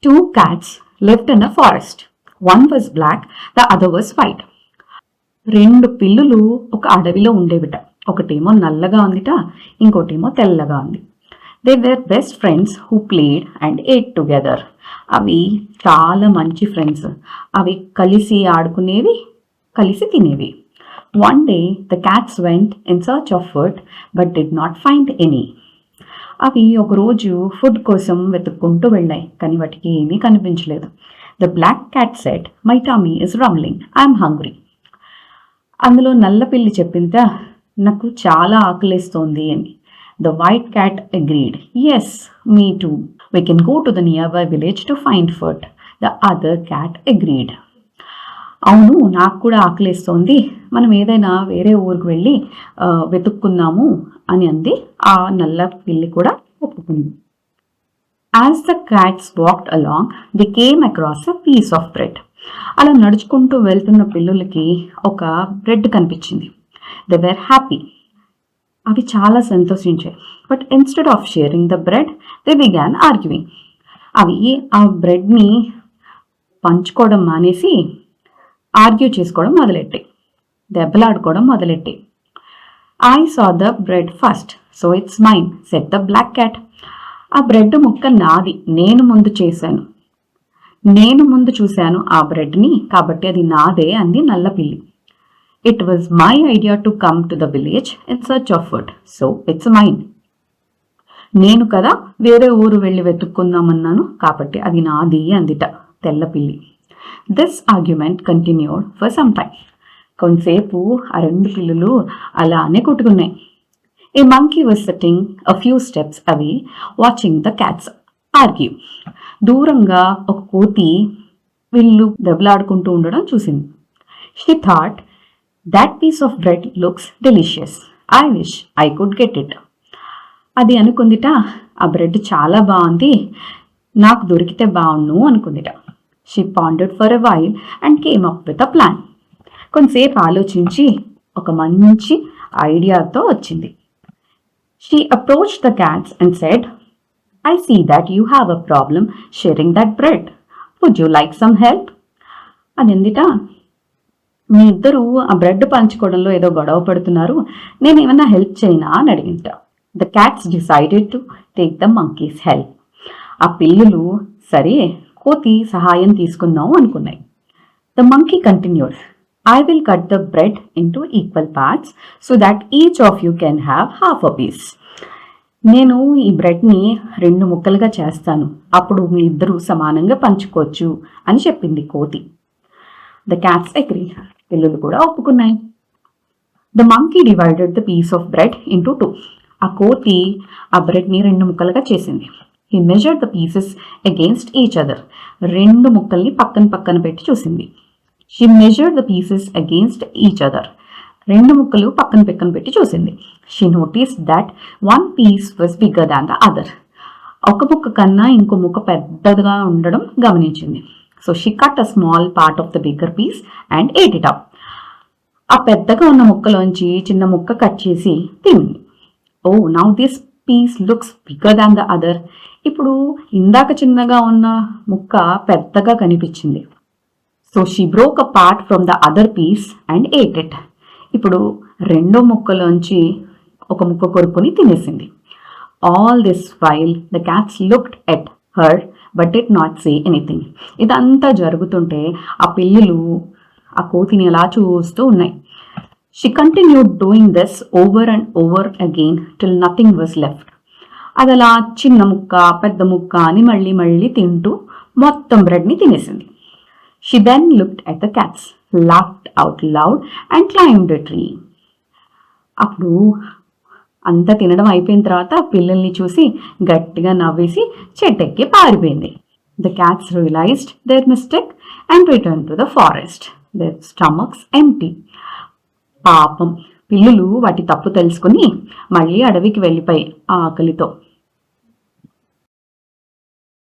Two cats lived in a forest. One was black, the other was white. రెండు పిల్లులు ఒక అడవిలో ఉండేవిట. ఒకటేమో నల్లగా ఉందిట, ఇంకోటేమో తెల్లగా ఉంది. They were best friends who played and ate together. అవి చాలా మంచి ఫ్రెండ్స్. అవి కలిసి ఆడుకునేవి, కలిసి తినేవి. One day the cats went in search of food but did not find any. అవి ఒకరోజు ఫుడ్ కోసం వెతుక్కుంటూ వెళ్ళాయి, కానీ వాటికి ఏమీ కనిపించలేదు. The black cat said, my tummy is rumbling, I'm hungry. అందులో నల్ల పిల్లి చెప్పిందా, నాకు చాలా ఆకలిస్తోంది అని. The white cat agreed, yes me too, we can go to the nearby village to find food. The other cat agreed, అవును నాకు కూడా ఆకలిస్తోంది, మనం ఏదైనా వేరే ఊరికి వెళ్ళి వెతుక్కుందాము అని అంది. ఆ నల్ల పిల్లి కూడా ఒప్పుకుంది. As the cats walked along they came across a piece of bread. అలా నడుచుకుంటూ వెళ్తున్న పిల్లులకి ఒక బ్రెడ్ కనిపించింది. They were happy. అవి చాలా సంతోషించాయి. But instead of sharing the bread they began arguing. అవి ఆ బ్రెడ్ని పంచుకోవడం మానేసి ఆర్గ్యూ చేసుకోవడం మొదలెట్టాయి, దెబ్బలాడుకోవడం మొదలెట్టాయి. I saw the bread first, so it's mine, said the black cat. ఆ బ్రెడ్ ముక్క నాది, నేను ముందు చేశాను, నేను ముందు చూశాను ఆ బ్రెడ్ని, కాబట్టి అది నాదే అంది నల్ల పిల్లి. It was my idea to come to the village in search of food, so it's mine. నేను కదా వేరే ఊరు వెళ్ళి వెతుక్కుందామన్నాను, కాబట్టి అది నాది అందిట తెల్ల పిల్లి. This argument continued for some time. కొంతసేపు ఆ రెండు పిల్లులు అలానే కొట్టుకున్నాయి. A monkey was sitting a few steps away watching the cats argue. దూరంగా ఒక కోతి వీళ్ళు దెబ్బలాడుకుంటూ ఉండడం చూసింది. She thought, that piece of bread looks delicious, I wish I could get it. అది అనుకుందిట, ఆ బ్రెడ్ చాలా బాగుంది, నాకు దొరికితే బాగుండు అనుకుందిట. She pondered for a while and came up with a plan. కొంతసేపు ఆలోచించి ఒక మంచి ఐడియాతో వచ్చింది. She approached the cats and said, I see that you have a problem sharing that bread, would you like some help అని అందిట. మీ ఇద్దరు ఆ బ్రెడ్ పంచుకోవడంలో ఏదో గొడవ పడుతున్నారు, నేను ఏమన్నా హెల్ప్ చేయనా అని అడిగింట. The cats decided to take the monkey's help. ఆ పిల్లులు సరే కోతి సహాయం తీసుకుందాం అనుకున్నాయి. The monkey continued, I will cut the bread into equal parts so that each of you can have half a piece. నేను ఈ బ్రెడ్ని 2 ముక్కలుగా చేస్తాను, అప్పుడు మీ ఇద్దరు సమానంగా పంచుకోవచ్చు అని చెప్పింది కోతి. The cats agree. పిల్లులు కూడా ఒప్పుకున్నాయి. The monkey divided the piece of bread into 2. ఆ కోతి ఆ బ్రెడ్ని 2 ముక్కలుగా చేసింది. He measured the pieces against each other. 2 ముక్కల్ని పక్కన పక్కన పెట్టి చూసింది. She measured the pieces against each other. 2 ముక్కలు పక్కన పక్కన పెట్టి చూసింది. She noticed that one piece was bigger than the other. ఒక ముక్క కన్నా ఇంకో ముక్క పెద్దగా ఉండడం గమనించింది. So she cut a small part of the bigger piece and ate it up. ఆ పెద్దగా ఉన్న ముక్కలోంచి చిన్న ముక్క కట్ చేసి తింది. Oh now this piece looks bigger than the other. ఇప్పుడు ఇందాక చిన్నగా ఉన్న ముక్క పెద్దగా కనిపించింది. So she broke a part from the other piece and ate it. ఇప్పుడు 2 ముక్కలోంచి ఒక ముక్క కొరుకుని తినేసింది. All this while the cats looked at her but did not say anything. ఇదంతా జరుగుతుంటే ఆ పిల్లులు ఆ కోతిని అలా చూస్తూ ఉన్నాయి. She continued doing this over and over again till nothing was left. అది అలా చిన్న ముక్క పెద్ద ముక్క అని మళ్ళీ మళ్ళీ తింటూ మొత్తం బ్రెడ్ని తినేసింది. She then looked at the cats, laughed out loud and climbed a tree. అప్పుడు అంతా తినడం అయిపోయిన తర్వాత పిల్లల్ని చూసి గట్టిగా నవ్వేసి చెట్టెక్కి పారిపోయింది. The cats realized their mistake and returned to the forest, their stomachs empty. పాపం పిల్లులు వాటి తప్పు తెలుసుకుని మళ్ళీ అడవికి వెళ్ళిపోయి ఆకలితో.